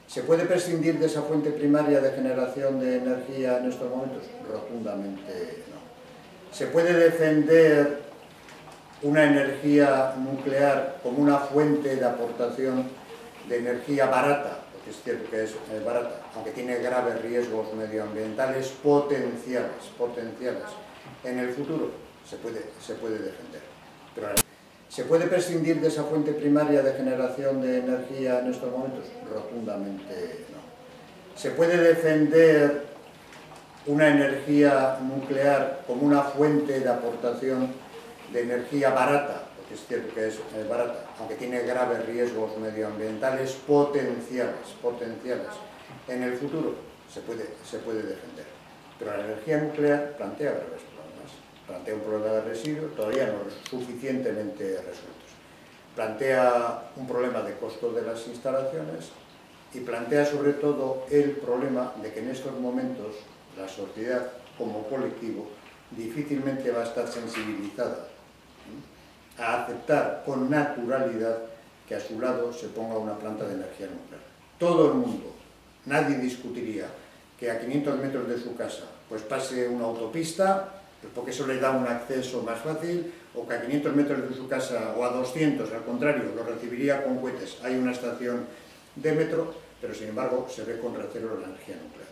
¿Se puede prescindir de esa fuente primaria de generación de energía en estos momentos? Rotundamente no. ¿Se puede defender una energía nuclear como una fuente de aportación de energía barata? Porque es cierto que es barata, aunque tiene graves riesgos medioambientales potenciales. En el futuro se puede defender. Pero ¿se puede prescindir de esa fuente primaria de generación de energía en estos momentos? Rotundamente no. ¿Se puede defender una energía nuclear como una fuente de aportación de energía barata? Porque es cierto que es barata, aunque tiene graves riesgos medioambientales potenciales. En el futuro se puede defender. Pero la energía nuclear plantea graves problemas. Plantea un problema de residuo todavía no suficientemente resueltos. Plantea un problema de costo de las instalaciones y plantea sobre todo el problema de que en estos momentos la sociedad como colectivo difícilmente va a estar sensibilizada a aceptar con naturalidad que a su lado se ponga una planta de energía nuclear. Todo el mundo, nadie discutiría que a 500 metros de su casa pues pase una autopista, pues porque eso le da un acceso más fácil, o que a 500 metros de su casa o a 200, al contrario, lo recibiría con cohetes. Hay una estación de metro, pero sin embargo se ve con recelo la energía nuclear.